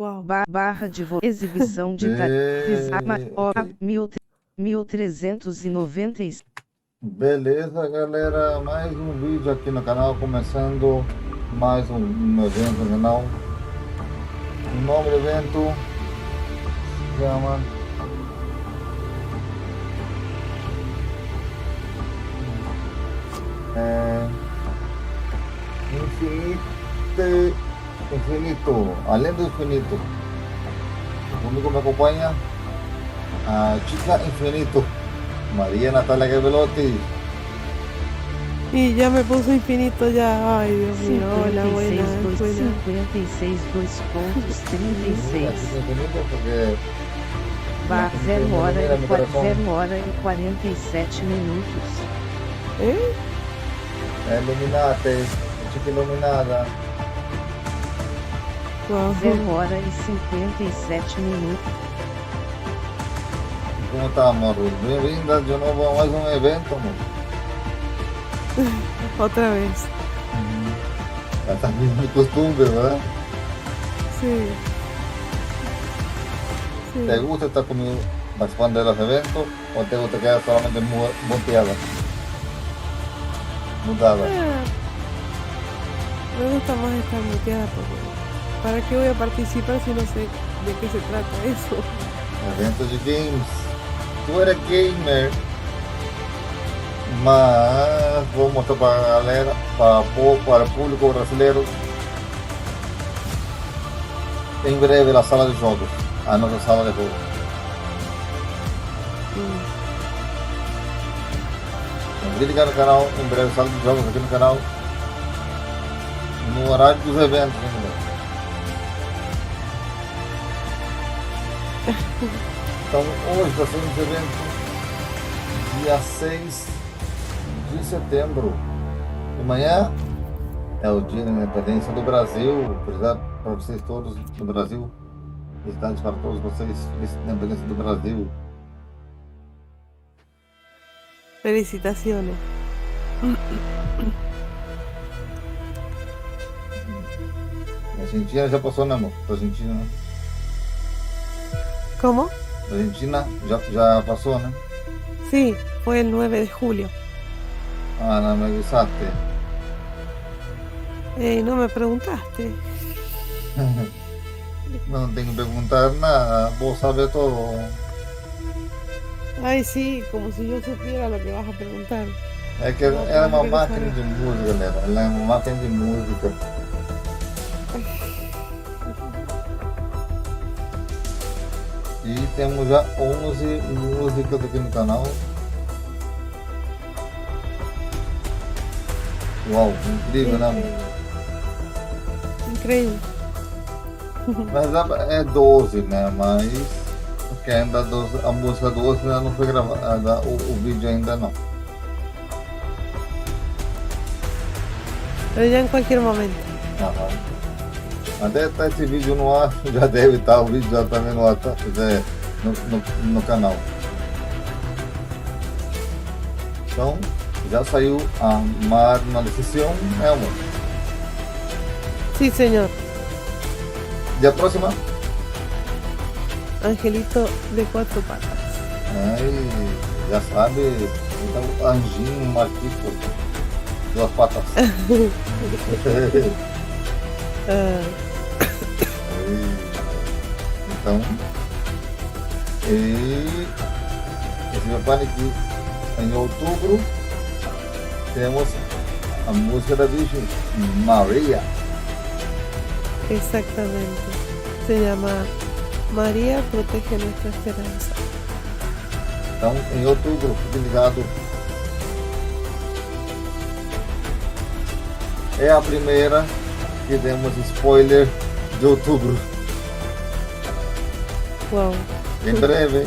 Uau. Barra de exibição de tarifas Ok. 1396. Beleza, galera, mais um vídeo aqui no canal, começando mais um evento no canal. O nome do evento se chama Infite, Infinito, além do infinito. Comigo me acompanha a chica Infinito, María Natalia Gabelotti. Y ya me puso infinito ya. Ay, Dios mío. Hola, 56, buenas, buenas. 56, 2 pontos, 36. Chica Infinito porque Bar 0 hora Mira, e mi corazón. 0 hora e 47 minutos. ¿Eh? Illuminate, chica iluminada. Wow. 0 hora e 57 minutos. Como tá, amor? Bem-vinda de novo a mais um evento, amor. Otra vez. Já tá vindo de costume, ¿verdad? Sí. Sí. ¿Te gusta estar conmigo participando de los eventos o te gusta quedar solamente muteada? Mutada. Ah, me gusta más estar muteada porque ¿para qué voy a participar si no sé de qué se trata eso? Eventos de games. Tu era gamer, mas vou mostrar para a galera, para o público brasileiro, em breve a sala de jogos, a nossa sala de jogos. Lembre de ligar no canal, em breve sala de jogos aqui no canal, no horário dos eventos, né? Então hoje está sendo esse evento dia 6 de setembro. Amanhã é o dia da independência do Brasil. Para vocês todos do Brasil. Felicidades para todos vocês. Feliz independência do Brasil. Felicitaciones. A Argentina já passou, né, amor? A Argentina, né? ¿Cómo? A Argentina já passou, né? Sí, fue el 9 de julio. Ah, não me avisaste. No me preguntaste. Não tenho que perguntar nada. Vou saber todo. Ay, sí, como si yo supiera lo que vas a preguntar. É que No, ela é uma pero máquina saber. de música, galera. Ela é uma máquina de música. E temos já 11 músicas aqui no canal. Uau, incrível, né? Increíble. Mas é 12, né? Mas porque ainda a música 12 ainda não foi gravada, o vídeo ainda não. Pero ya en cualquier momento. Até estar esse vídeo no ar, já deve estar, o vídeo já também no ar, tá? No canal. Então, já saiu uma decisão, né, amor? Sí, señor. E a próxima? Angelito de 4 patas. Aí, já sabe, então, anjinho, marquito, 2 patas. Então, e esse prepare que em outubro temos a música da Virgem Maria. Exactamente. Se llama María protege nuestra esperanza. Então, em outubro, fique ligado. É a primeira que demos spoiler de outubro. Wow. Em breve,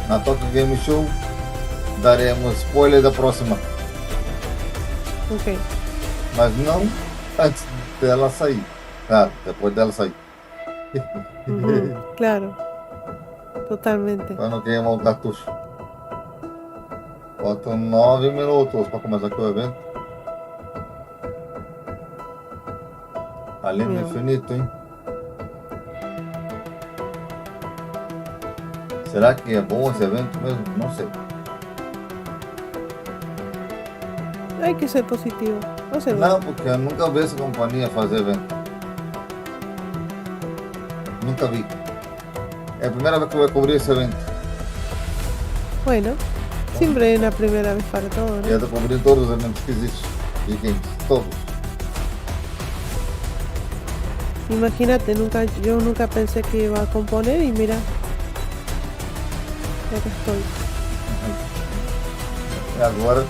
na Tokyo Game Show, daremos spoiler da próxima. Ok. Mas não antes dela sair. Claro, depois dela sair. Claro. Totalmente. Para não queimar o cartucho. Faltam 9 minutos para começar aqui o evento. Além do infinito, hein? Será que é bom esse evento mesmo? Não sei. Hay que ser positivo. Va a ser Não, bueno. porque eu nunca vi essa companhia fazer evento. Nunca vi. É a primeira vez que eu vou cobrir esse evento. Bueno, siempre hay una primera vez para todo, Já ¿no? estou cobrindo todos os eventos que existem. De games, todos. Imagínate, yo nunca pensé que iba a componer y mira, acá estoy. E agora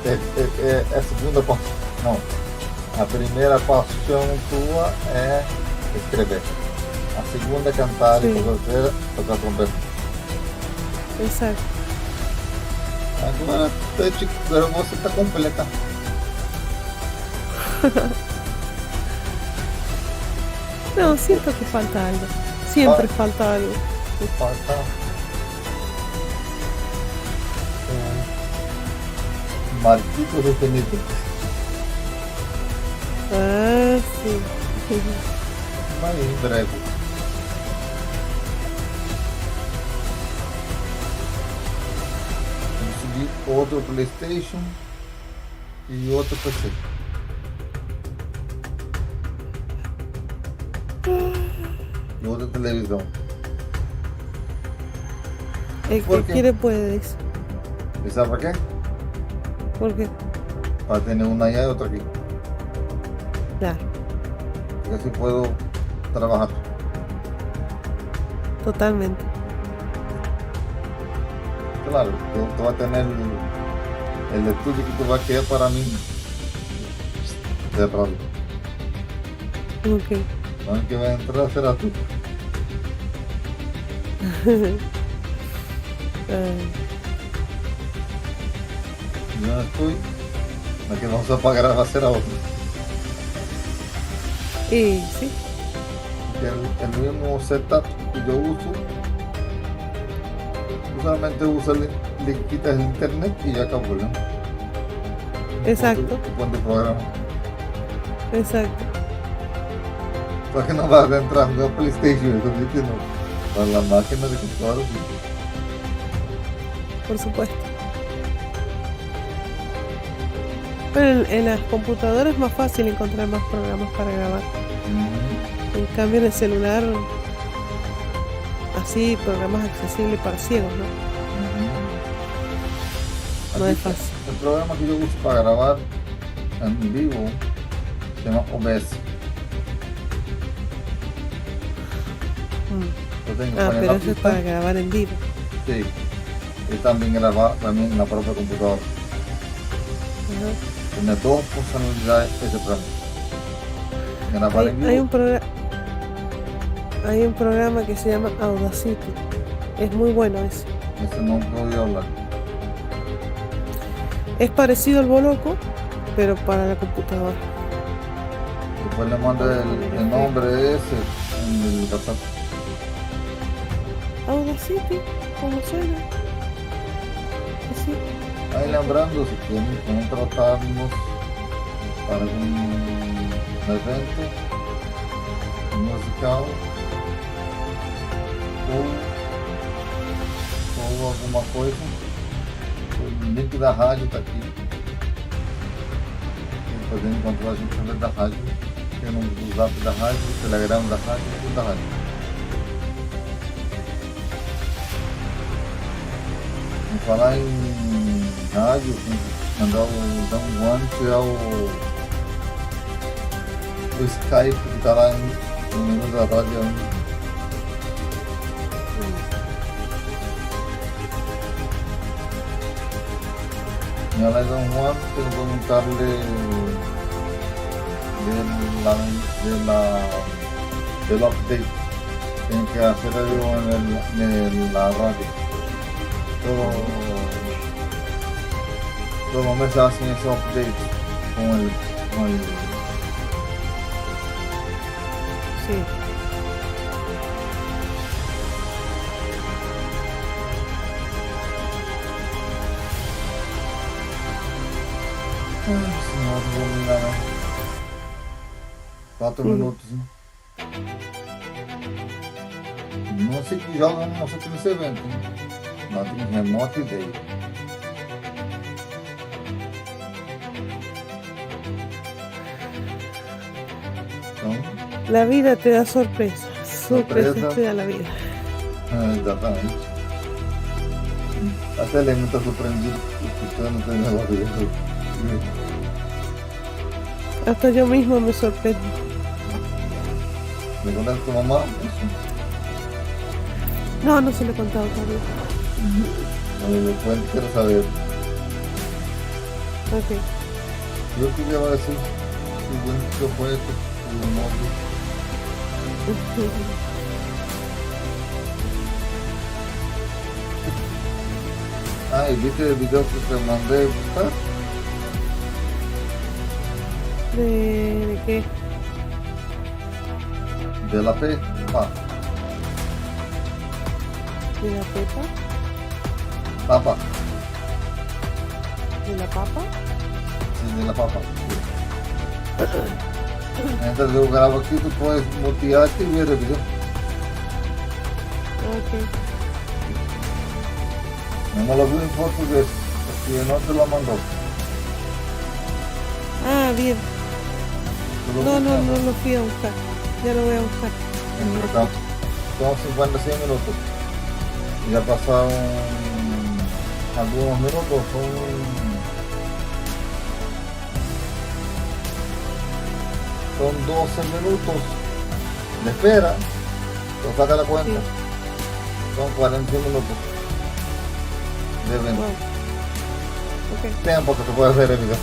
é a segunda paixão. Não. A primeira paixão tua é escrever. A segunda é cantar e Sim. a terceira tocar trompete. Exacto. Agora você está completa. No, siento que falta algo. Siempre falta algo. Falta marquitos infinitos. Ah, sí. Mas em breve. Consegui outro PlayStation e outro PC. E outra televisão. El ¿Por que qué? quiere puede, dice. E sabe para quê? ¿Por qué? Para ter uma allá e outra aqui. Claro, Porque assim puedo trabalhar. totalmente. Claro, tú vas a tener el estudio que tú vas a quedar para mí cerrado. Ok. El que va a entrar será tú. Ah, Yo no estoy. La que vamos a pagar va a ser a otro. y sí, Porque el mismo setup que yo uso, usualmente usa le quitas el internet y ya acabó, ¿no? Exacto. Tú pones tu programa. exacto. Para que no vas a entrar a jugar PlayStation, no. Para la máquina de computador, sí. Por supuesto. Pero en las computadoras es más fácil encontrar más programas para grabar. En cambio en el celular, así, programas accesibles para ciegos, ¿no? No Aquí es fácil. El programa que yo uso para grabar en vivo se llama OBS. Mm. Yo tengo que Ah, poner pero la eso es pista, para grabar en vivo. sí, y también grabar también en la propia computadora. Ajá. Tiene dos funcionalidades ese programa. Grabar en Hay vivo. hay un programa que se llama Audacity. Es muy bueno ese. Ese no podía hablar. Es parecido al Boloco, pero para la computadora. Después le manda el nombre ese en el WhatsApp. Audacity, ¿cómo suena? Así. Ahí lembrando, si quieren contratarnos para un evento musical ou alguma coisa, o link da rádio está aqui. Podendo encontrar a gente através da rádio. Tem o número do zap da rádio, o telegram da rádio e tudo da rádio. Vamos falar em rádio, mandar dar um one ao o Skype que está lá no número da rádio ainda. Y ahora Don Juan tengo que preguntarle del update. Tienen que hacer algo en la radio. Todos los meses hacen ese update con el Sí. Senhor, não vou me enganar não. 4 minutos, né? Não sei que joga, não sei que nesse evento. Não tenho remota ideia. Então, La vida te da sorpresas. Sorpresas Sorpresa. te da la vida. exatamente. Até ele está surpreendido escutando esse negócio. Hasta yo mismo me sorprendo. ¿Le contaste a tu mamá? No, no se lo he contado todavía. No le cuento, quiero saber. Ok. Yo quería decir que bueno que fue tu novio. Ah, y viste el video que te mandé buscar. ¿De qué? De la pepa. ¿De la pepa? Papa. ¿De la papa? Sí, de la papa. Mientras yo grabo aquí, tú puedes mutearte y ver el video. Ok. No lo vi en portugués, porque no te lo mandó. Ah, bien. ¿Tú lo No, viste? no lo fui a buscar. Ya lo voy a buscar. Entre tanto, son 56 minutos. Ya pasaron algunos minutos, son 12 minutos de espera. Pues saca la cuenta. Sí. Son 41 minutos de evento. Wow. Ok. Tiempo que se puede hacer el video.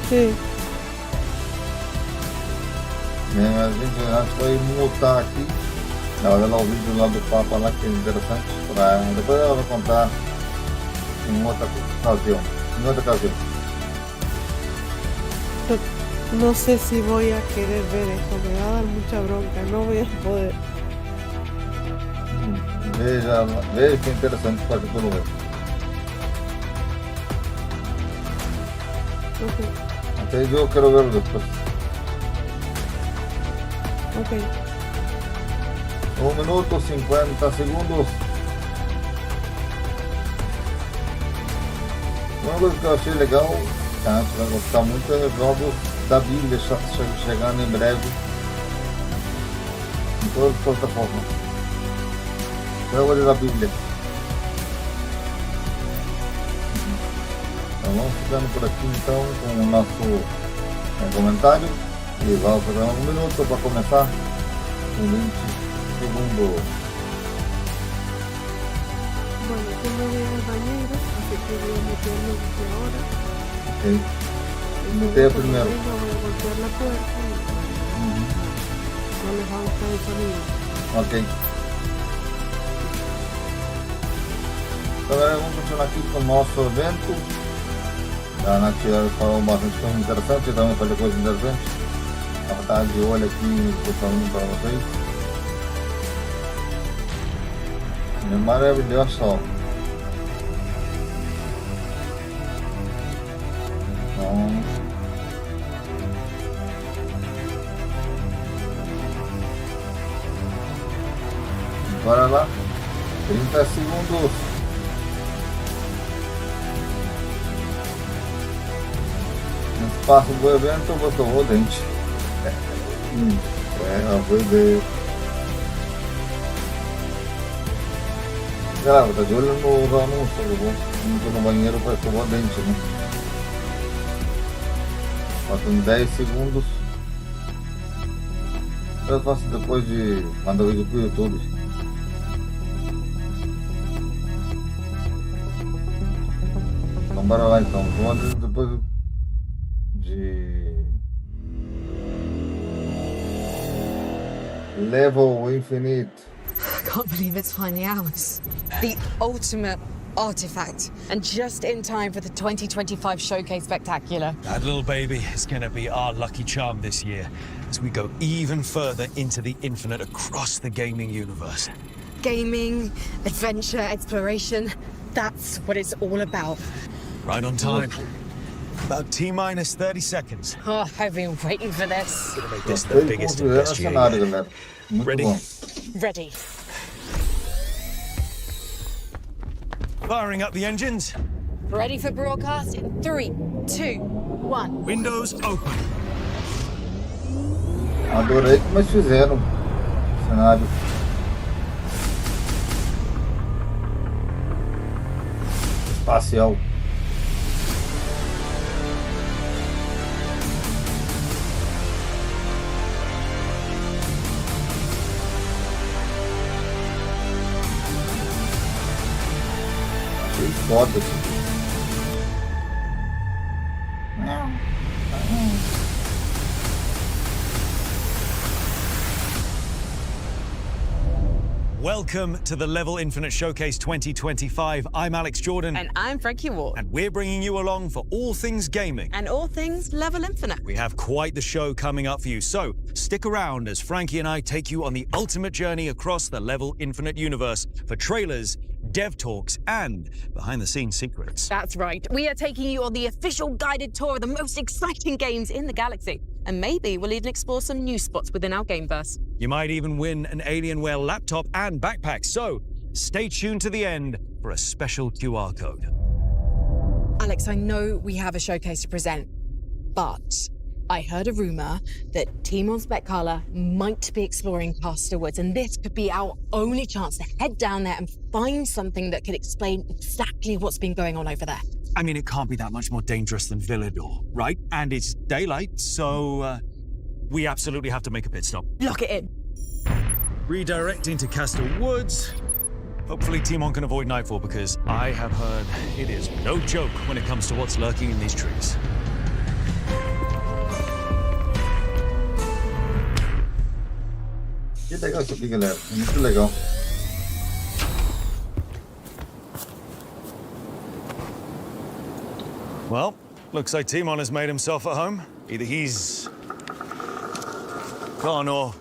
Sí. A gente acho que vai mutar aqui. Na hora lá o vídeo lá do Papa lá, que é interessante. Depois eu vou contar em outra ocasião. Em outra ocasião. No sé si voy a querer ver eso. Me va a dar mucha bronca. No voy a poder. Veja que é interessante para que todo mundo. Ok. Até eu quero ver depois. Ok. 1 minuto 50 segundos. Uma coisa que eu achei legal, tá? Você vai gostar muito, é jogos da Bíblia chegando em breve em todas as plataformas. Jogos da Bíblia. Então vamos ficando por aqui então com o nosso comentário. E vamos fazer 1 minuto para começar com 20 segundos. Bueno, yo me voy al bañero, así que voy a meterme desde ahora. Ok. Y Mete cuando primero. venga voy a golpear la puerta y no les va a gustar el sonido. Ok. Então agora vamos continuar aqui com o nosso evento. A Nath falou bastante coisa interessante, eu também falei coisa interessante. Ela está de olho aqui, estou falando para vocês. É maravilhoso. Então, bora lá. 30 segundos. No espaço do evento eu escovou o dente. Uma boa ideia. Galera, tá de olho no anúncio, eu vou no banheiro para escovar o dente, né? Faltam 10 segundos. Eu faço depois de mandar o vídeo pro YouTube. Então bora lá então. Vamos depois de Level Infite. I can't believe it's finally ours. The ultimate artifact. And just in time for the 2025 Showcase Spectacular. That little baby is going to be our lucky charm this year as we go even further into the infinite across the gaming universe. Gaming, adventure, exploration. That's what it's all about. Right on time. About T-minus 30 seconds. Oh, I've been waiting for this. Gonna make this the Gostei de biggest and construir no best year cenário, yet. galera. Muito Ready? bom. Ready. Firing up the engines. Ready for broadcast in 3, 2, 1. Windows open. Adorei como eles fizeram o cenário. Espacial. Achei foda isso. Welcome to the Level Infinite Showcase 2025. I'm Alex Jordan. And I'm Frankie Ward. And we're bringing you along for all things gaming. And all things Level Infinite. We have quite the show coming up for you, so stick around as Frankie and I take you on the ultimate journey across the Level Infinite universe for trailers, dev talks, and behind-the-scenes secrets. That's right. We are taking you on the official guided tour of the most exciting games in the galaxy. And maybe we'll even explore some new spots within our gameverse. You might even win an Alienware laptop and backpack, so stay tuned to the end for a special QR code. Alex, I know we have a showcase to present, but I heard a rumor that Team on Spectacala might be exploring Castor Woods, and this could be our only chance to head down there and find something that could explain exactly what's been going on over there. I mean, it can't be that much more dangerous than Villador, right? And it's daylight, so we absolutely have to make a pit stop. Lock it in. Redirecting to Castor Woods. Hopefully Timon can avoid nightfall, because I have heard it is no joke when it comes to what's lurking in these trees. Que legal isso aqui, galera. Muito legal. Well, looks like Timon has made himself at home. Either he's gone or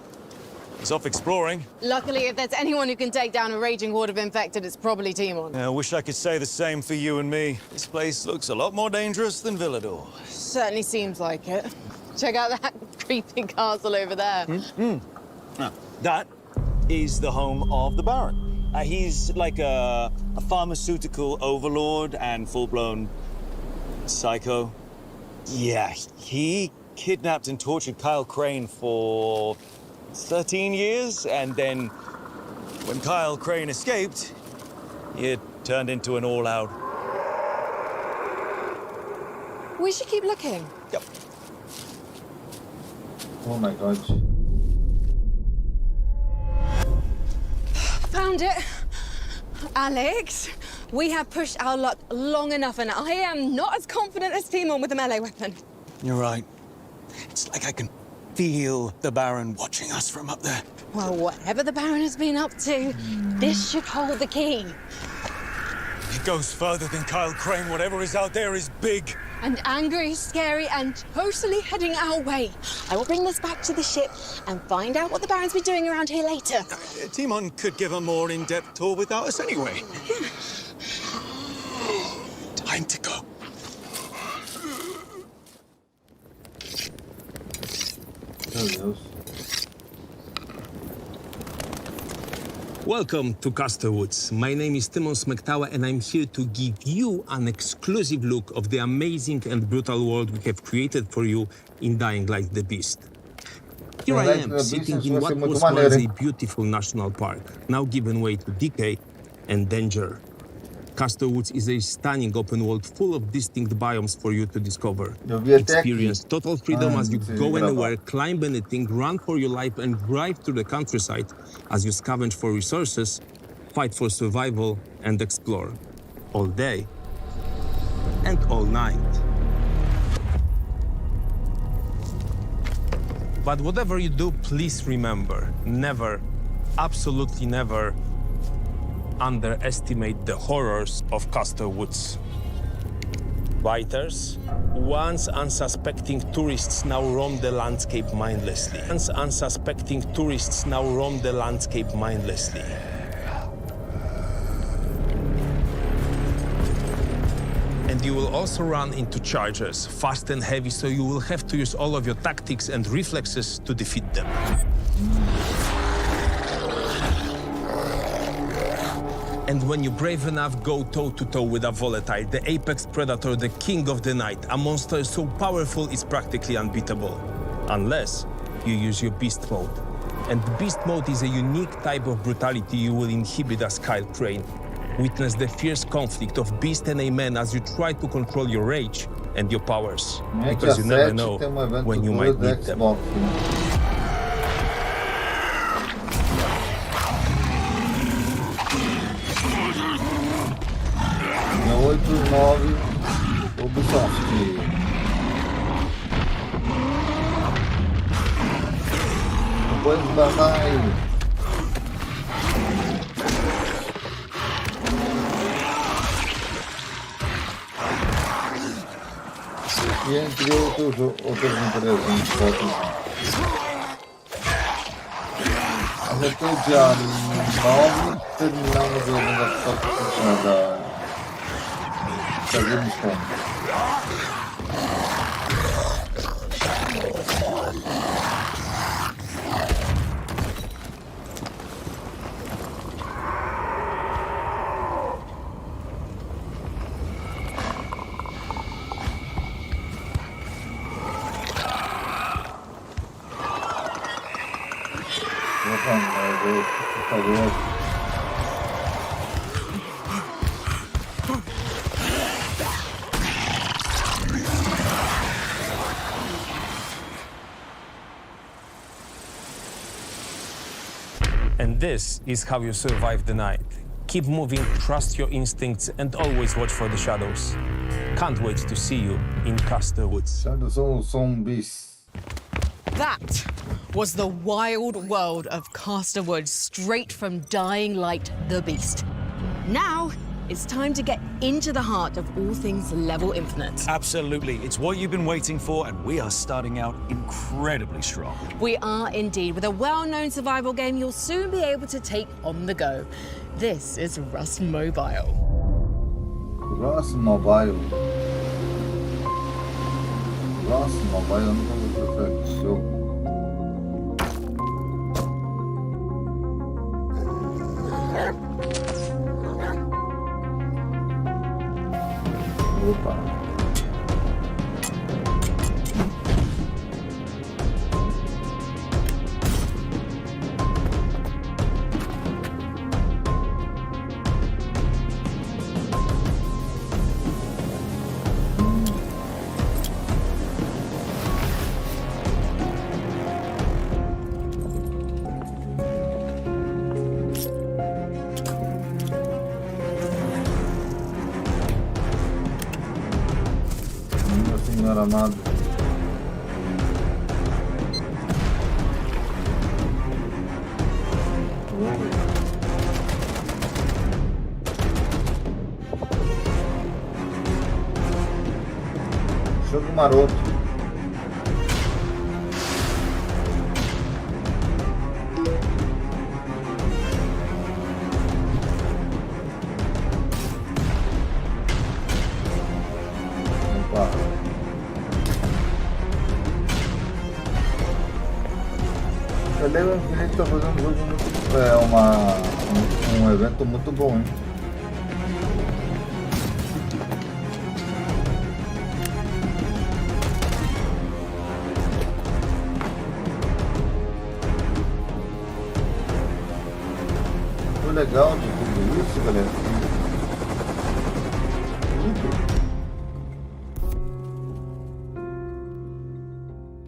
he's off exploring. Luckily, if there's anyone who can take down a raging horde of infected, it's probably Timon. I wish I could say the same for you and me. This place looks a lot more dangerous than Villador. Certainly seems like it. Check out that creepy castle over there. Now, that is the home of the Baron. He's like a pharmaceutical overlord and full-blown psycho. Yeah, he kidnapped and tortured Kyle Crane for 13 years, and then when Kyle Crane escaped, he had turned into an all-out... We should keep looking. Yep. Oh my god. Found it. Alex, we have pushed our luck long enough, and I am not as confident as Timon with a melee weapon. You're right. It's like I can feel the Baron watching us from up there. Well, whatever the Baron has been up to, this should hold the key. It goes further than Kyle Crane. Whatever is out there is big. And angry, scary, and totally heading our way. I will bring this back to the ship and find out what the Baron's been doing around here later. Timon could give a more in-depth tour without us anyway. Time to go. Meu Deus. Welcome to Castor Woods. My name is Timon Smektawa, and I'm here to give you an exclusive look of the amazing and brutal world we have created for you in Dying Like the Beast. Here I am, sitting in what was once a beautiful national park, now given way to decay and danger. Castor Woods is a stunning open world full of distinct biomes for you to discover. Experience total freedom as you go anywhere, climb anything, run for your life, and drive through the countryside as you scavenge for resources, fight for survival, and explore. All day and all night. But whatever you do, please remember, never, absolutely never, underestimate the horrors of Castor Woods. Biters, once unsuspecting tourists now roam the landscape mindlessly. Once unsuspecting tourists now roam the landscape mindlessly. And And you will also run into chargers, fast and heavy, so you will have to use all of your tactics and reflexes to defeat them. And when you're brave enough, go toe-to-toe with a volatile, the apex predator, the king of the night, a monster so powerful it's practically unbeatable. Unless you use your beast mode. And beast mode is a unique type of brutality you will inhibit as Kyle Crane. Witness the fierce conflict of beast and a man as you try to control your rage and your powers. Because you never know when you might need them. Dia 8 e 9, Ubisoft. Depois vai mais. E entre outras empresas. Até o dia 9 terminamos o negócio da Gamescom. And this is how you survive the night. Keep moving, trust your instincts, and always watch for the shadows. Can't wait to see you in Castor Woods. Shadows ou zombies. That was the wild world of Castor Woods, straight from Dying Light, the Beast. Now, it's time to get into the heart of all things Level Infinite. Absolutely. It's what you've been waiting for, and we are starting out incredibly strong. We are indeed. With a well-known survival game you'll soon be able to take on the go. This is Rust Mobile. Rust Mobile. Rust Mobile, eu nunca vou preferir esse jogo. Opa. Senhora amada. Jogo maroto. Opa. O Level Infinite tá fazendo um jogo muito. Um evento muito bom, hein? O legal de tudo isso, galera,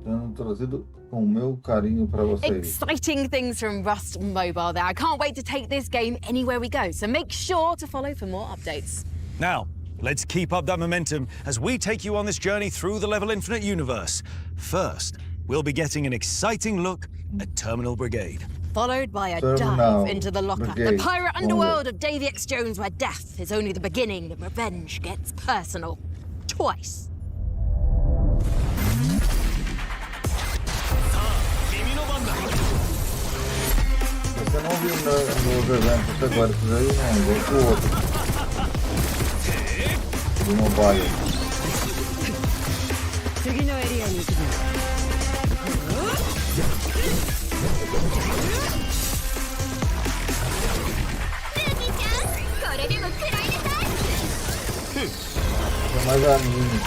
tendo trazido com o meu carinho para vocês. Exciting things from Rust Mobile there. I can't wait to take this game anywhere we go, so make sure to follow for more updates. Now, let's keep up that momentum as we take you on this journey through the Level Infinite universe. First, we'll be getting an exciting look at Terminal Brigade. Followed by a Terminal dive into the locker, the Brigade. pirate underworld of Davy X. Jones, where death is only the beginning and revenge gets personal. Twice. Você não viu nos eventos até agora, isso aí não, vou pro outro. PUBG Mobile. Tem mais anime.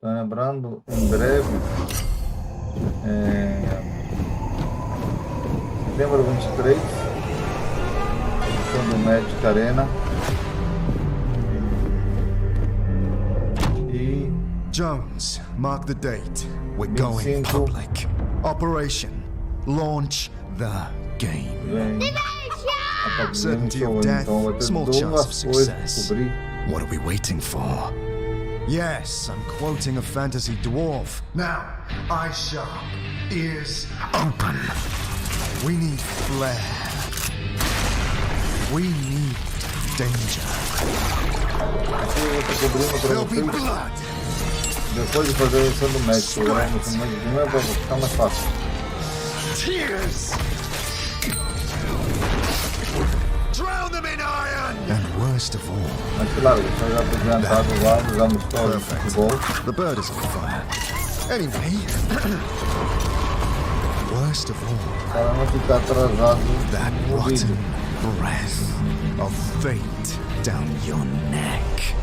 Tá lembrando, em breve, setembro 23, edição do Magic Arena. E Jones, mark the date. We're going 25. public. Operation. Launch the game. vem a PUBG Certainty Show, of death, então vai ter small chance of duas coisas para success. descobrir. What are we waiting for? Yes, I'm quoting a fantasy dwarf. Now, eyes sharp, ears open. We need flair. We need danger. Aqui eu vou descobrindo para There'll be vocês, blood. depois de fazer a edição do Magic, eu gravo no Magic primeiro para ficar mais fácil. Tears. Drown them in iron. And worst of all, Mas claro, isso já apresentado lá nos amistosos de perfect. futebol. The bird is on fire. Anyway, worst of all, Para não ficar atrasado that no rotten vídeo. breath of fate down your neck.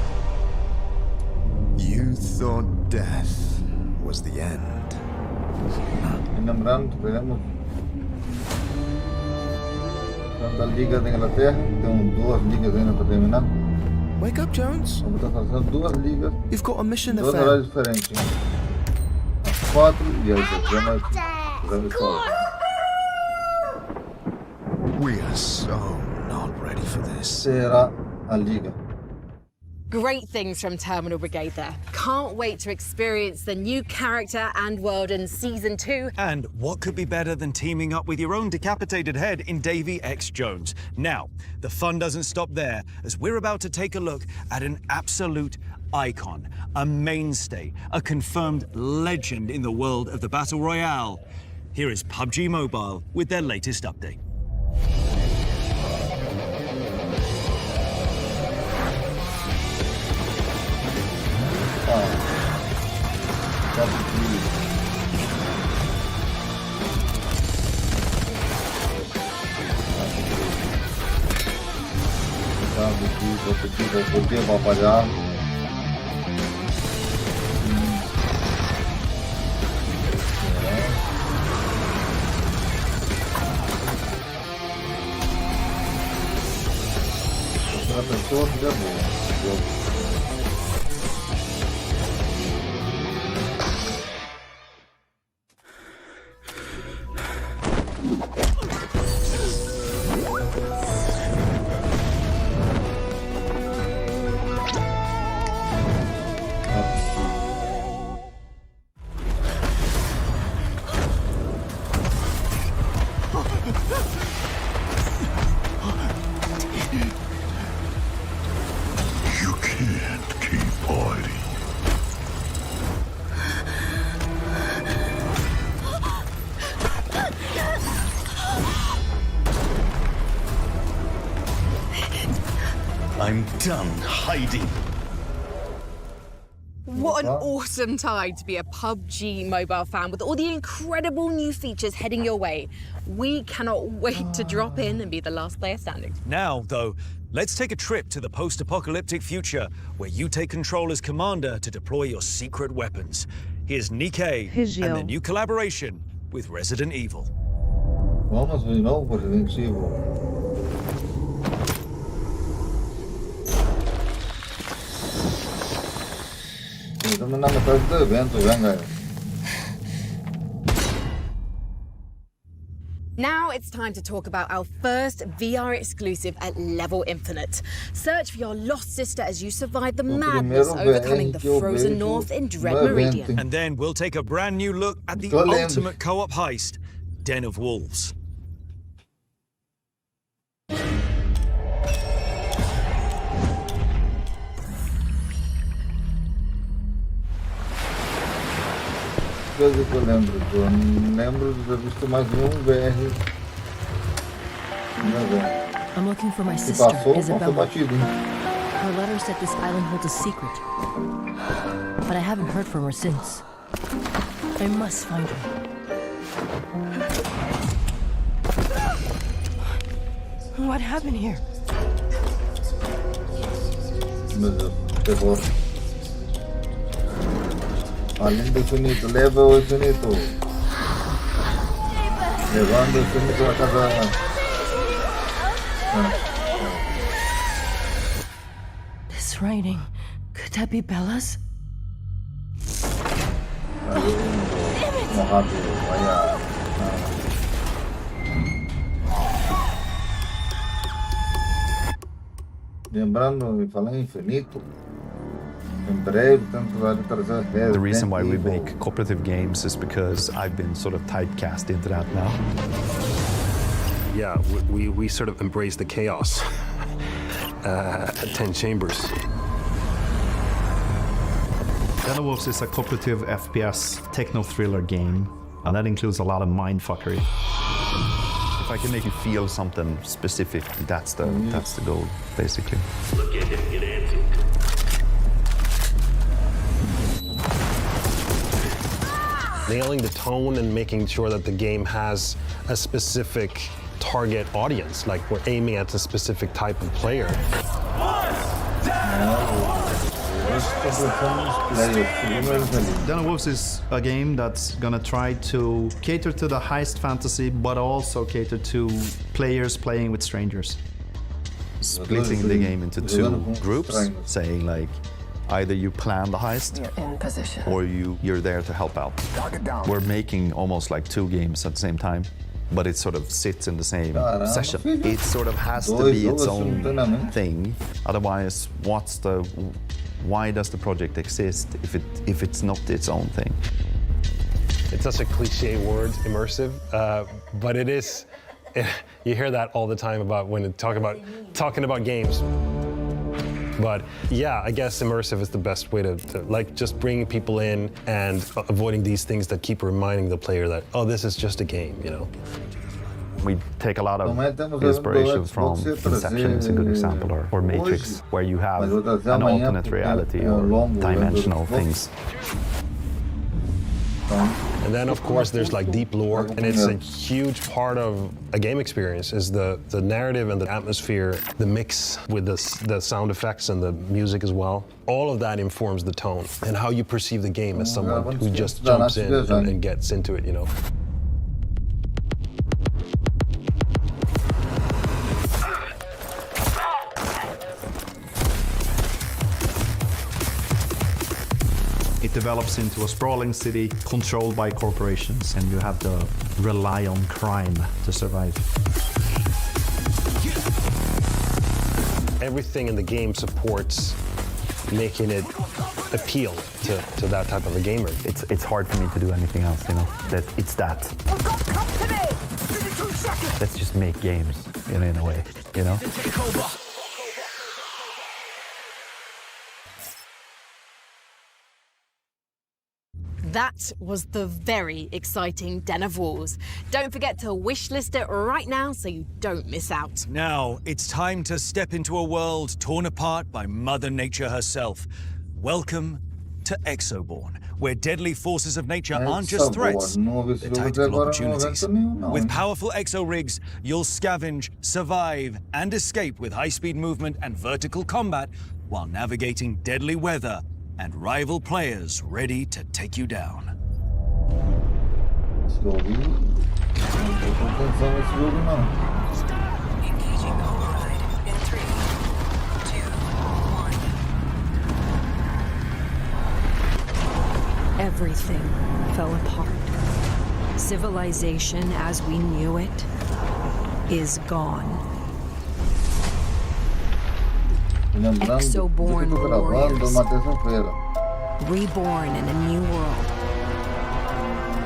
You thought death was the end. E lembrando, teremos da Liga da Inglaterra, tem duas ligas ainda para terminar. Wake up, Jones. Vamos estar fazendo duas ligas, You've got a mission to dois fail. horários diferentes. Às 4 e às 19h. We are so not ready for this. Será a liga. Great things from Terminal Brigade there. Can't wait to experience the new character and world in Season 2. And what could be better than teaming up with your own decapitated head in Davy X Jones? Now, the fun doesn't stop there, as we're about to take a look at an absolute icon, a mainstay, a confirmed legend in the world of the Battle Royale. Here is PUBG Mobile with their latest update. Sabe que vou poder batalhar. A pessoa fica boa. You can't keep hiding. I'm done hiding. What an awesome time to be a PUBG Mobile fan with all the incredible new features heading your way. We cannot wait to drop in and be the last player standing. Now, though, let's take a trip to the post-apocalyptic future where you take control as commander to deploy your secret weapons. Here's Nikkei and the new collaboration with Resident Evil. Vamos de novo, Resident Evil. Estamos na metade do evento, já, galera. Now it's time to talk about our first VR exclusive at Level Infinite. Search for your lost sister as you survive the madness overcoming the frozen north in Dread Meridian. And then we'll take a brand new look at the ultimate co-op heist, Den of Wolves. Coisa que eu lembro de ter visto mais VR. I'm looking for my Se sister, passou Isabella. batido, hein? Her letter said this island holds a secret, but I haven't heard from her since. I must find her. What happened here? Meu Deus, terror. Além do finito, leva o finito. Levando o finito a casa. This writing, could that be Bella's? Lembrando e falando em infinito, em breve tanto vai trazer The reason why we make cooperative games is because I've been sort of typecast into that now. Yeah, we sort of embrace the chaos at 10 Chambers. Den of Wolves is a cooperative FPS techno-thriller game, and that includes a lot of mindfuckery. If I can make you feel something specific, that's the goal, basically. Look at him get antsy. Nailing the tone and making sure that the game has a specific target audience, like we're aiming at a specific type of player. Den of Wolves is a game that's gonna try to cater to the heist fantasy, but also cater to players playing with strangers. Splitting the game into two groups, saying like, either you plan the heist, You're in position. or you're there to help out. We're making almost like two games at the same time, but it sort of sits in the same session. It sort of has to be its own thing. Otherwise, why does the project exist if it's not its own thing? It's such a cliche word, immersive, but it is. You hear that all the time about when talking about games. But yeah, I guess immersive is the best way to like just bring people in and avoiding these things that keep reminding the player that, oh, this is just a game, you know. We take a lot of inspiration from Inception, is a good example, or Matrix, where you have an alternate reality or dimensional things. And then, of course, there's like deep lore, and it's a huge part of a game experience is the narrative and the atmosphere, the mix with the sound effects and the music as well. All of that informs the tone and how you perceive the game as someone who just jumps in and gets into it, you know. It develops into a sprawling city controlled by corporations, and you have to rely on crime to survive. Everything in the game supports making it appeal to that type of a gamer. It's hard for me to do anything else, you know. It's that. Let's just make games, in a way, you know. That was the very exciting Den of Wolves. Don't forget to wishlist it right now so you don't miss out. Now, it's time to step into a world torn apart by Mother Nature herself. Welcome to Exoborn, where deadly forces of nature aren't just threats, they're tactical opportunities. With powerful exo-rigs, you'll scavenge, survive, and escape with high-speed movement and vertical combat while navigating deadly weather and rival players ready to take you down. Engaging override in 3, 2, 1. Everything fell apart. Civilization as we knew it is gone. Exo-born warriors, reborn in a new world.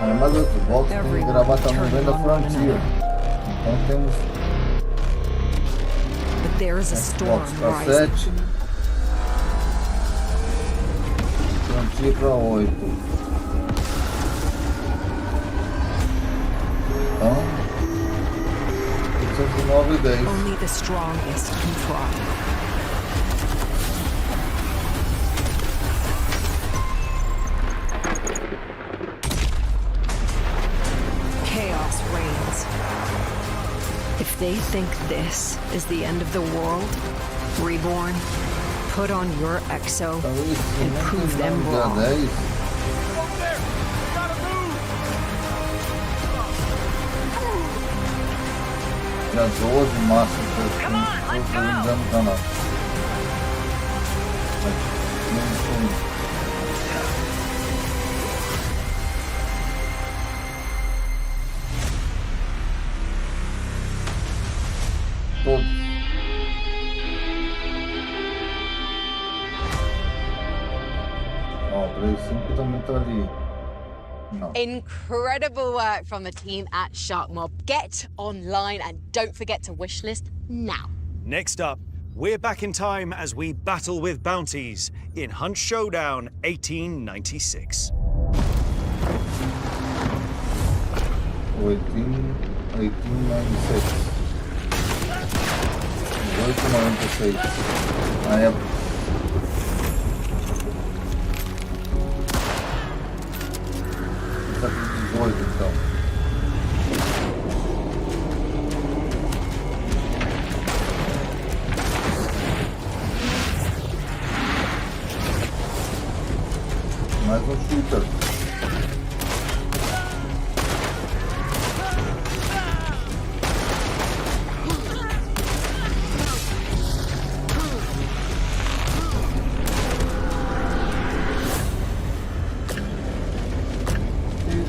Además, o Xbox tem que gravar também vendo a Frontier. Então temos But there is a storm Xbox para rising. 7, Frontier para 8. Então, 9 e 10. Only the strongest can thrive. Chaos reigns. If they think this is the end of the world, Reborn, put on your exo and prove them wrong. Dia 12 de março, organizando o canal. Todos. Ó, o Play 5 também tá ali. No. Incredible work from the team at Shark Mob. Get online and don't forget to wishlist now. Next up, we're back in time as we battle with bounties in Hunt Showdown 1896. 1896. 1896. Na época. Século 18, então. Mais um shooter.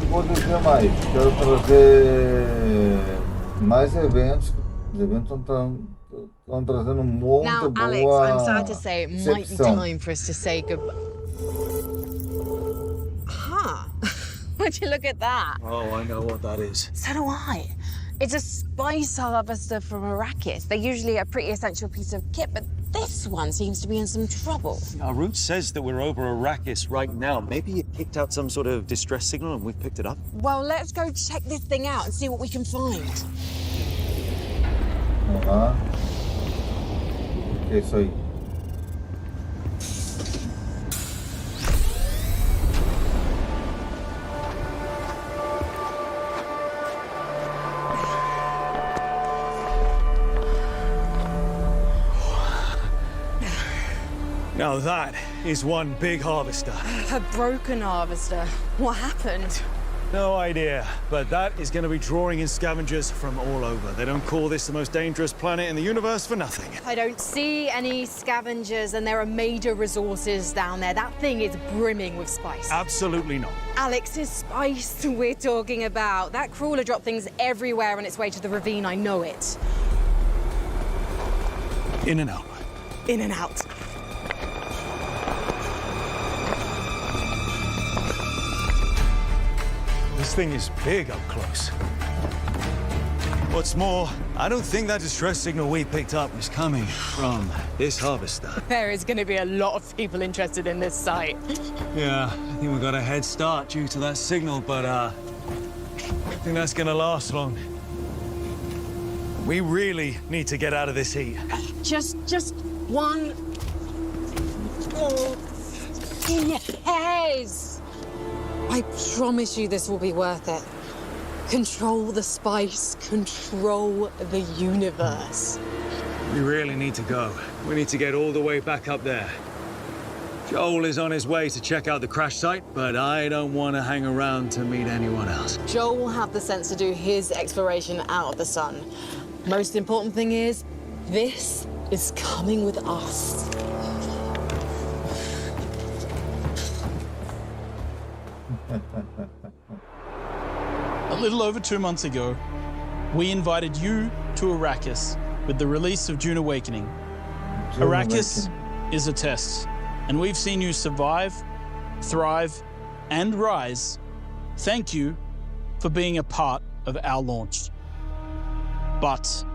Vou dizer mais, quero trazer mais eventos. Os eventos estão trazendo muito Now, boa Alex, I'm sad to say it might be recepção. time for us to say goodbye. Huh. Would you look at that? Oh, I know what that is. So do I. It's a spice harvester from Arrakis. They're usually a pretty essential piece of kit, but this one seems to be in some trouble. Our route says that we're over Arrakis right now. Maybe it kicked out some sort of distress signal and we've picked it up. Well, let's go check this thing out and see what we can find. Vamos lá. O que é isso aí? Now that is one big harvester. A broken harvester. What happened? No idea, but that is going to be drawing in scavengers from all over. They don't call this the most dangerous planet in the universe for nothing. I don't see any scavengers, and there are major resources down there. That thing is brimming with spice. Absolutely not. Alex's spice we're talking about. That crawler dropped things everywhere on its way to the ravine, I know it. In and out. In and out. This thing is big up close. What's more, I don't think that distress signal we picked up was coming from this harvester. There is going to be a lot of people interested in this site. Yeah, I think we got a head start due to that signal, but I think that's going to last long. We really need to get out of this heat. Just one. Oh, yes! I promise you this will be worth it. Control the spice, control the universe. We really need to go. We need to get all the way back up there. Joel is on his way to check out the crash site, but I don't want to hang around to meet anyone else. Joel will have the sense to do his exploration out of the sun. Most important thing is, this is coming with us. little over 2 months ago, we invited you to Arrakis with the release of Dune Awakening. Arrakis is a test, and we've seen you survive, thrive, and rise. Thank you for being a part of our launch. But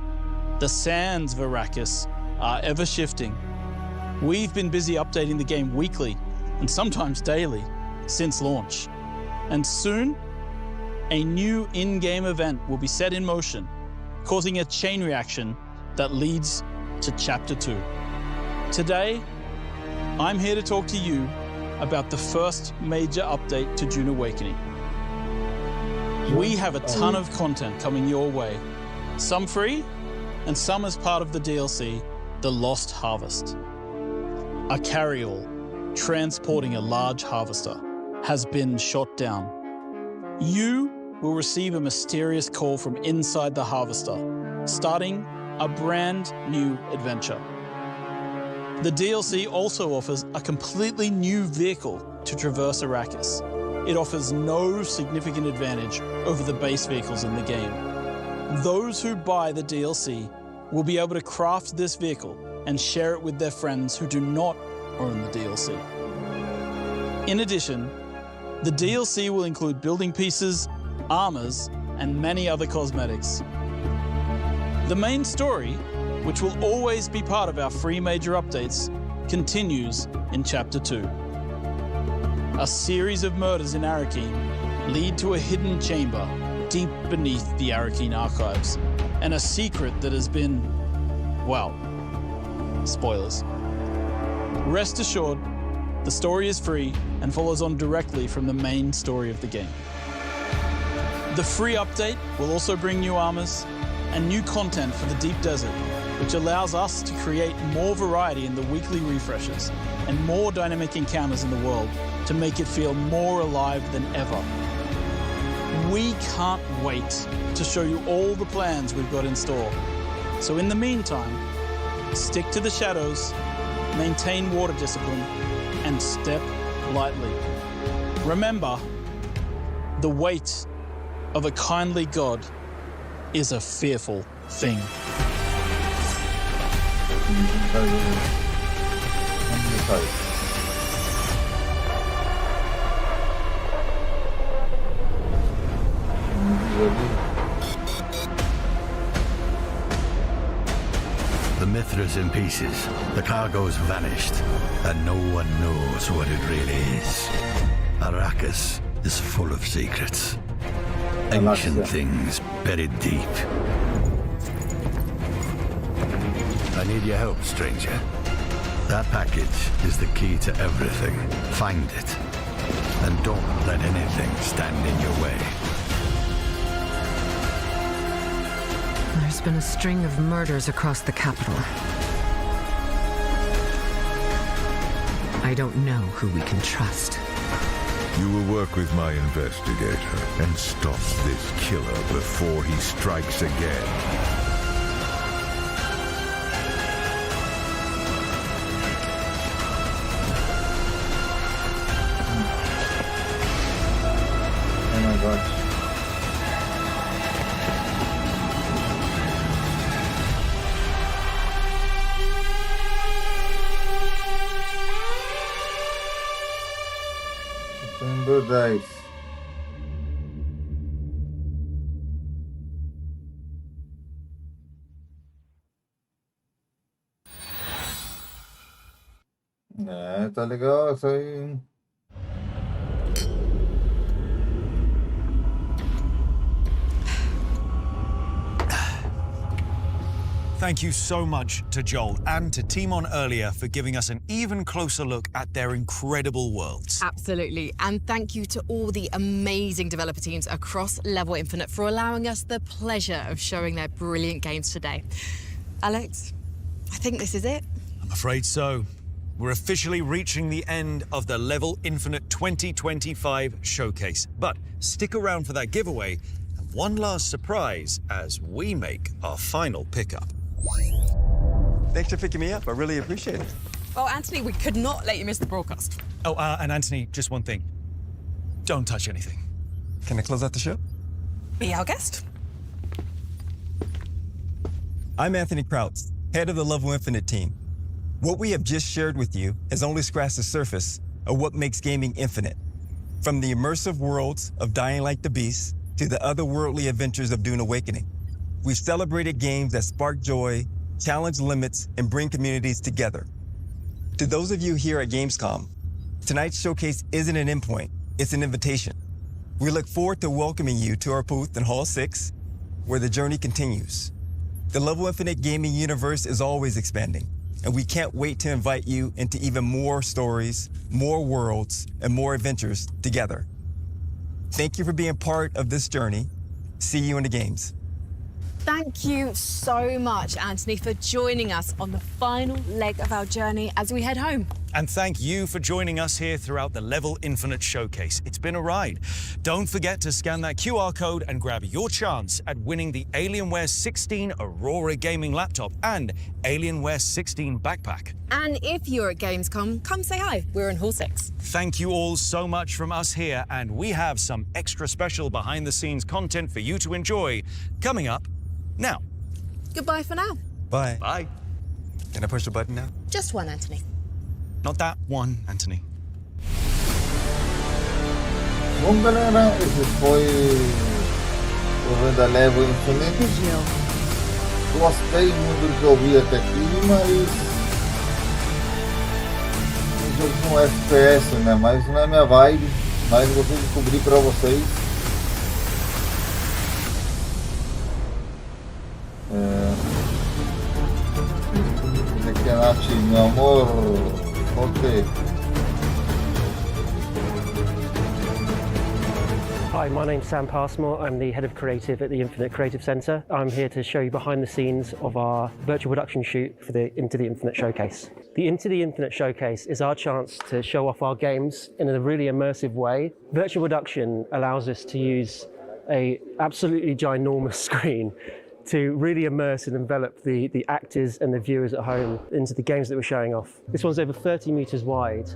the sands of Arrakis are ever shifting. We've been busy updating the game weekly and sometimes daily since launch. And soon, a new in-game event will be set in motion, causing a chain reaction that leads to Chapter 2. Today, I'm here to talk to you about the first major update to Dune Awakening. We have a ton of content coming your way, some free and some as part of the DLC, The Lost Harvest. A carryall transporting a large harvester has been shot down. You will receive a mysterious call from inside the harvester, starting a brand new adventure. The DLC also offers a completely new vehicle to traverse Arrakis. It offers no significant advantage over the base vehicles in the game. Those who buy the DLC will be able to craft this vehicle and share it with their friends who do not own the DLC. In addition, the DLC will include building pieces, armors, and many other cosmetics. The main story, which will always be part of our free major updates, continues in Chapter 2. A series of murders in Arrakeen lead to a hidden chamber deep beneath the Arrakeen archives, and a secret that has been, well, spoilers. Rest assured, the story is free and follows on directly from the main story of the game. The free update will also bring new armors and new content for the Deep Desert, which allows us to create more variety in the weekly refreshes and more dynamic encounters in the world to make it feel more alive than ever. We can't wait to show you all the plans we've got in store. So in the meantime, stick to the shadows, maintain water discipline, and step lightly. Remember, the weight of a kindly God is a fearful thing. The Mithra's in pieces, the cargo's vanished, and no one knows what it really is. Arrakis is full of secrets. Ancient things buried deep. I need your help, stranger. That package is the key to everything. Find it, and don't let anything stand in your way. There's been a string of murders across the capital. I don't know who we can trust. You will work with my investigator and stop this killer before he strikes again. Oh my God. Setembro 10. É, tá legal isso aí. Thank you so much to Joel and to Timon earlier for giving us an even closer look at their incredible worlds. Absolutely. And thank you to all the amazing developer teams across Level Infinite for allowing us the pleasure of showing their brilliant games today. Alex, I think this is it. I'm afraid so. We're officially reaching the end of the Level Infinite 2025 showcase. But stick around for that giveaway and one last surprise as we make our final pickup. Thanks for picking me up. I really appreciate it. Well, Anthony, we could not let you miss the broadcast. Oh, and Anthony, just one thing. Don't touch anything. Can I close out the show? be our guest. I'm Anthony Krautz, head of the Level Infinite team. What we have just shared with you has only scratched the surface of what makes gaming infinite. From the immersive worlds of Dying Like the Beast to the otherworldly adventures of Dune Awakening, we've celebrated games that spark joy, challenge limits, and bring communities together. To those of you here at Gamescom, tonight's showcase isn't an endpoint, it's an invitation. We look forward to welcoming you to our booth in Hall 6, where the journey continues. The Level Infinite gaming universe is always expanding, and we can't wait to invite you into even more stories, more worlds, and more adventures together. Thank you for being part of this journey. See you in the games. Thank you so much, Anthony, for joining us on the final leg of our journey as we head home. And thank you for joining us here throughout the Level Infinite Showcase. It's been a ride. Don't forget to scan that QR code and grab your chance at winning the Alienware 16 Aurora gaming laptop and Alienware 16 backpack. And if you're at Gamescom, come say hi. We're in Hall 6. Thank you all so much from us here, and we have some extra special behind-the-scenes content for you to enjoy coming up now. Goodbye for now. Bye. Bye. Can I push the button now? Just one, Anthony. Not that one, Anthony. Bom, galera, esse foi o Venda Level Infinite. Gostei muito do que eu vi até aqui, mas o jogo não é FPS, né? Mas não é minha vibe, mas eu vou descobrir para vocês. Aqui é Nath, meu amor. Okay. Hi, my name's Sam Passmore. I'm the head of creative at the Infinite Creative Centre. I'm here to show you behind the scenes of our virtual production shoot for the Into the Infinite Showcase. The Into the Infinite Showcase is our chance to show off our games in a really immersive way. Virtual production allows us to use a absolutely ginormous screen to really immerse and envelop the actors and the viewers at home into the games that we're showing off. This one's over 30 meters wide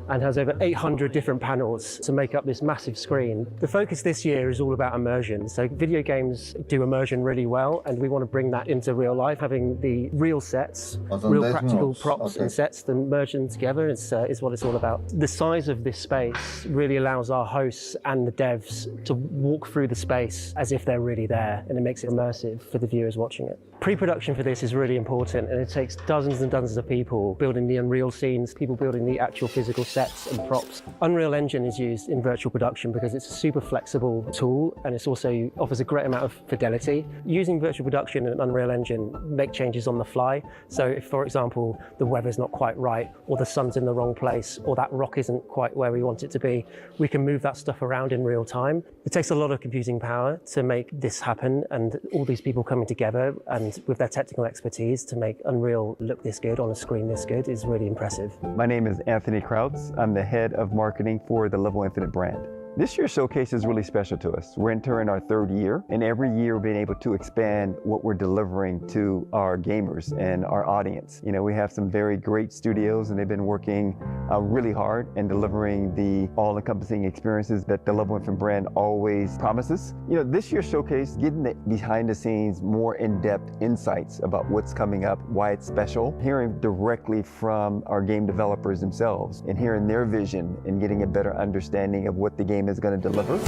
and has over 800 different panels to make up this massive screen. The focus this year is all about immersion. So video games do immersion really well, and we want to bring that into real life, having the real sets, real practical props and sets, to merge them together is what it's all about. The size of this space really allows our hosts and the devs to walk through the space as if they're really there, and it makes it immersive for the viewers watching it. Pre-production for this is really important, and it takes dozens and dozens of people building the Unreal scenes, people building the actual physical sets and props. Unreal Engine is used in virtual production because it's a super flexible tool, and it also offers a great amount of fidelity. Using virtual production and Unreal Engine make changes on the fly. So if, for example, the weather's not quite right, or the sun's in the wrong place, or that rock isn't quite where we want it to be, we can move that stuff around in real time. It takes a lot of computing power to make this happen, and all these people coming together and with their technical expertise to make Unreal look this good on a screen this good is really impressive. My name is Anthony Krautz. I'm the head of marketing for the Level Infinite brand. This year's showcase is really special to us. We're entering our third year, and every year we've been able to expand what we're delivering to our gamers and our audience. You know, we have some very great studios, and they've been working really hard and delivering the all-encompassing experiences that the Level Infinite brand always promises. You know, this year's showcase, getting the behind-the-scenes, more in-depth insights about what's coming up, why it's special, hearing directly from our game developers themselves, and hearing their vision and getting a better understanding of what the game is going to deliver. Okay,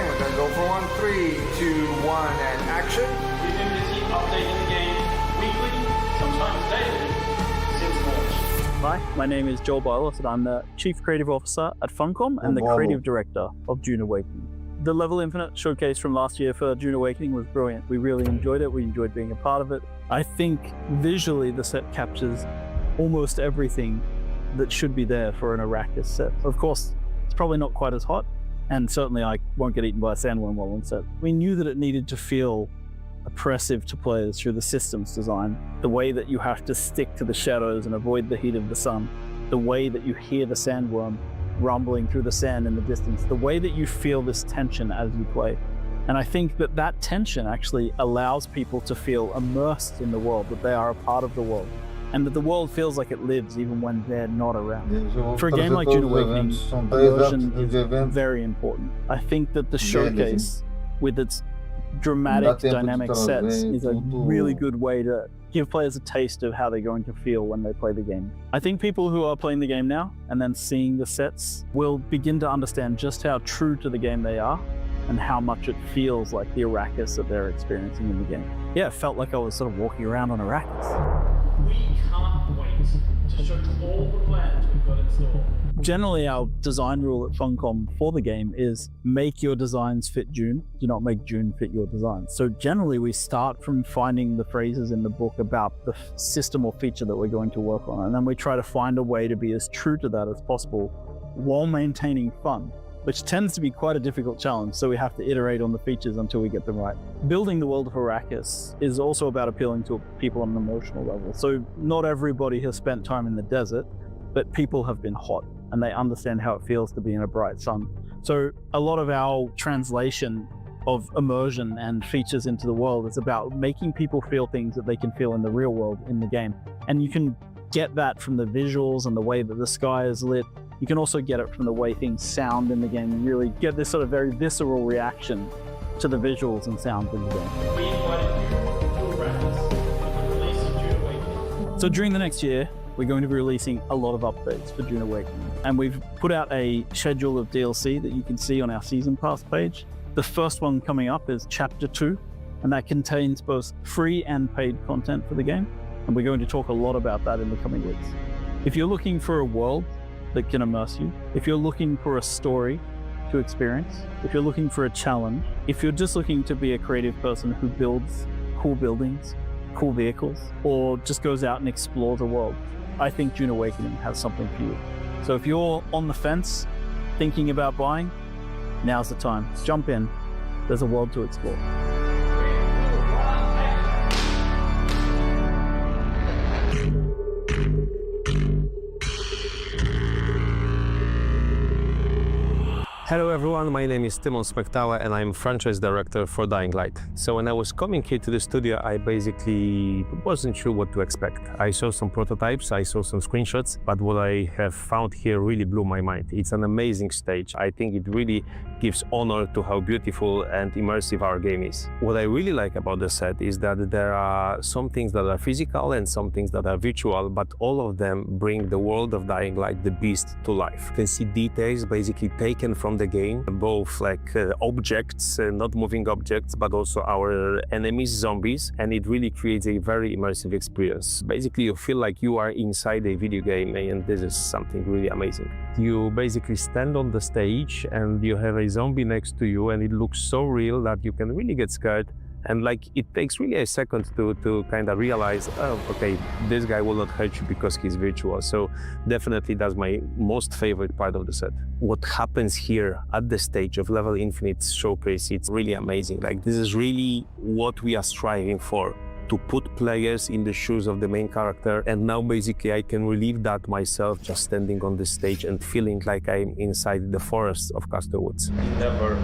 we're going to go for 1, 3, 2, 1, and action. We've been busy updating the game weekly, sometimes daily, since launch. Hi, my name is Joel Bylos, and I'm the Chief Creative Officer at Funcom and the Creative Director of Dune Awakening. The Level Infinite showcase from last year for Dune Awakening was brilliant. We really enjoyed it. We enjoyed being a part of it. I think visually the set captures almost everything that should be there for an Arrakis set. Of course, it's probably not quite as hot, and certainly I won't get eaten by a sandworm while on set. We knew that it needed to feel oppressive to players through the systems design. The way that you have to stick to the shadows and avoid the heat of the sun. The way that you hear the sandworm rumbling through the sand in the distance. The way that you feel this tension as you play. And I think that that tension actually allows people to feel immersed in the world, that they are a part of the world, and that the world feels like it lives even when they're not around. For a game like Dune Awakening, immersion is very important. I think that the showcase, with its dramatic, dynamic sets, is a really good way to give players a taste of how they're going to feel when they play the game. I think people who are playing the game now and then seeing the sets will begin to understand just how true to the game they are and how much it feels like the Arrakis that they're experiencing in the game. Yeah, it felt like I was sort of walking around on Arrakis. We can't wait to show all the plans we've got in store. Generally, our design rule at Funcom for the game is make your designs fit Dune, do not make Dune fit your design. So generally, we start from finding the phrases in the book about the system or feature that we're going to work on, and then we try to find a way to be as true to that as possible while maintaining fun, which tends to be quite a difficult challenge, so we have to iterate on the features until we get them right. Building the world of Arrakis is also about appealing to people on an emotional level. So not everybody has spent time in the desert, but people have been hot, and they understand how it feels to be in a bright sun. So a lot of our translation of immersion and features into the world is about making people feel things that they can feel in the real world in the game. And you can get that from the visuals and the way that the sky is lit. You can also get it from the way things sound in the game. You really get this sort of very visceral reaction to the visuals and sounds in the game. We invited you to Arrakis with the release of Dune Awakening. So during the next year, we're going to be releasing a lot of updates for Dune Awakening. And we've put out a schedule of DLC that you can see on our Season Pass page. The first one coming up is Chapter 2, and that contains both free and paid content for the game. And we're going to talk a lot about that in the coming weeks. If you're looking for a world that can immerse you, if you're looking for a story to experience, if you're looking for a challenge, if you're just looking to be a creative person who builds cool buildings, cool vehicles, or just goes out and explores a world, I think Dune Awakening has something for you. So if you're on the fence, thinking about buying, now's the time. Jump in. There's a world to explore. Hello everyone, my name is Timon Smektawa and I'm franchise director for Dying Light. So when I was coming here to the studio, I basically wasn't sure what to expect. I saw some prototypes, I saw some screenshots, but what I have found here really blew my mind. It's an amazing stage. I think it really gives honor to how beautiful and immersive our game is. What I really like about the set is that there are some things that are physical and some things that are virtual, but all of them bring the world of Dying Light, the beast, to life. You can see details basically taken from the game, both like objects, not moving objects, but also our enemies, zombies, and it really creates a very immersive experience. Basically, you feel like you are inside a video game, and this is something really amazing. You basically stand on the stage and you have a zombie next to you, and it looks so real that you can really get scared. And like, it takes really a second to kind of realize, oh, okay, this guy will not hurt you because he's virtual. So definitely that's my most favorite part of the set. What happens here at the stage of Level Infinite showcase, it's really amazing. Like, this is really what we are striving for, to put players in the shoes of the main character. And now basically I can relive that myself, just standing on the stage and feeling like I'm inside the forests of Castor Woods. Never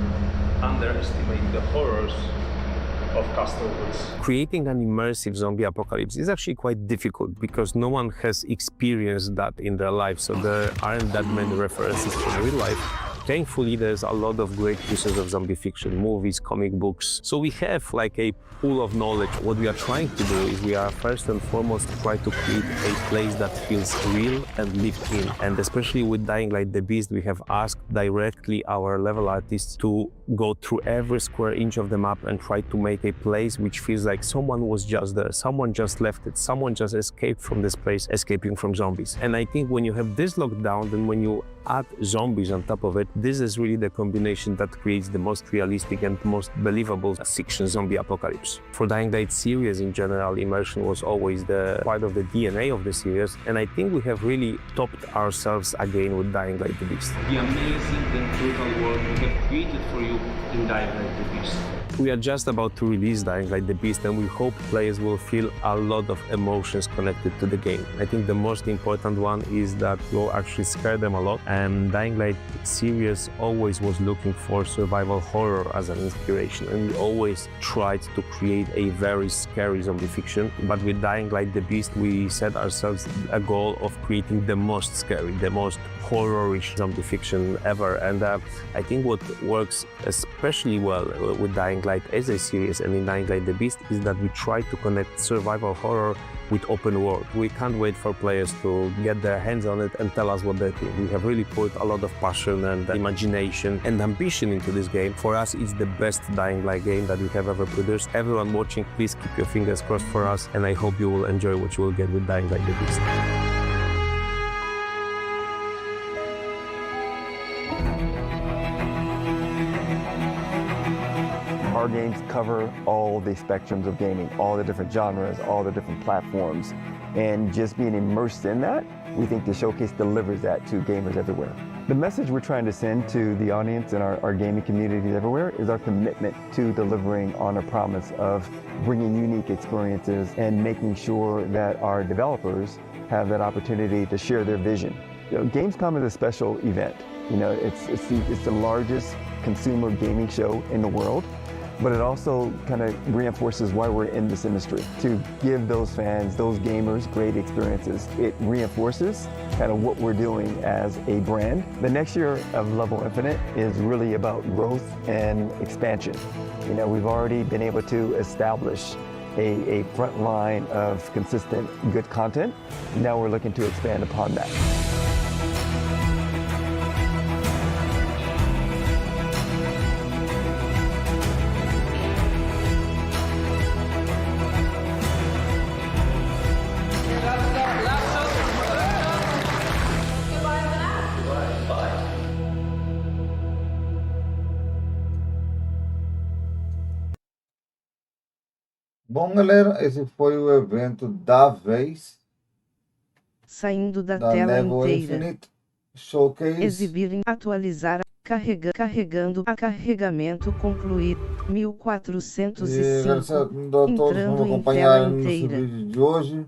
underestimate the horrors of Castor Woods. Creating an immersive zombie apocalypse is actually quite difficult because no one has experienced that in their life, so there aren't that many references from real life. Thankfully, there's a lot of great pieces of zombie fiction, movies, comic books. So we have like a pool of knowledge. What we are trying to do is we are first and foremost try to create a place that feels real and lived in. And especially with Dying Light the Beast, we have asked directly our level artists to go through every square inch of the map and try to make a place which feels like someone was just there, someone just left it, someone just escaped from this place, escaping from zombies. And I think when you have this locked down, then when you add zombies on top of it, this is really the combination that creates the most realistic and most believable fiction zombie apocalypse. For Dying Light series in general, immersion was always the part of the DNA of the series, and I think we have really topped ourselves again with Dying Light the Beast. The amazing and brutal world we have created for you in Dying Light the Beast. We are just about to release Dying Light the Beast, and we hope players will feel a lot of emotions connected to the game. I think the most important one is that you'll actually scare them a lot, and Dying Light series always was looking for survival horror as an inspiration, and we always tried to create a very scary zombie fiction. But with Dying Light the Beast, we set ourselves a goal of creating the most scary, the most horror-ish zombie fiction ever, and I think what works especially well with Dying Light as a series and in Dying Light the Beast is that we try to connect survival horror with open world. We can't wait for players to get their hands on it and tell us what they think. We have really put a lot of passion and imagination and ambition into this game. For us, it's the best Dying Light game that we have ever produced. Everyone watching, please keep your fingers crossed for us, and I hope you will enjoy what you will get with Dying Light the Beast. Our games cover all the spectrums of gaming, all the different genres, all the different platforms, and just being immersed in that, we think the showcase delivers that to gamers everywhere. The message we're trying to send to the audience and our gaming communities everywhere is our commitment to delivering on a promise of bringing unique experiences and making sure that our developers have that opportunity to share their vision. You know, Gamescom is a special event. You know, it's the largest consumer gaming show in the world, but it also kind of reinforces why we're in this industry, to give those fans, those gamers, great experiences. It reinforces kind of what we're doing as a brand. The next year of Level Infinite is really about growth and expansion. You know, we've already been able to establish a front line of consistent good content. Now we're looking to expand upon that. Bom, galera, esse foi o evento da vez Saindo da da tela Level inteira. Infinite Showcase. Exibir, atualizar, carregando, a carregamento concluir, E 1405, agradecendo a todos por me entrando em tela acompanharem nesse inteira. vídeo de hoje.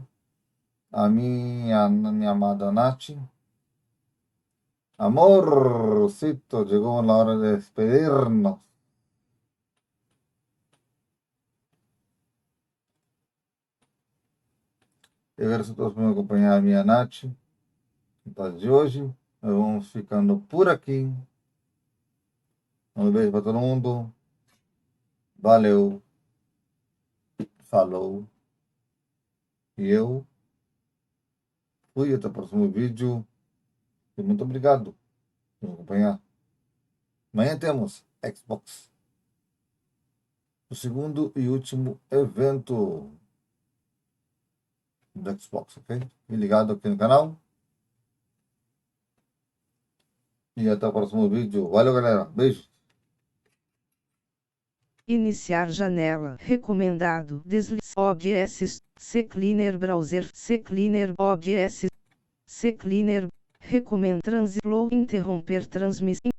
A minha amada Nath. Amorcito, llegó la hora de despedirnos. Eu agradeço a todos por me acompanhar, a minha Nath, no caso de hoje. Nós vamos ficando por aqui. Um beijo para todo mundo. Valeu. Falou. E eu fui até o próximo vídeo. E muito obrigado por me acompanhar. Amanhã temos Xbox. O segundo e último evento do Xbox, ok? Fique ligado aqui no canal. E até o próximo vídeo. Valeu, galera. Beijo. Iniciar janela. Recomendado. Deslize OBS. CCleaner Browser. CCleaner OBS. CCleaner. Recomendo Translow. Interromper transmissão.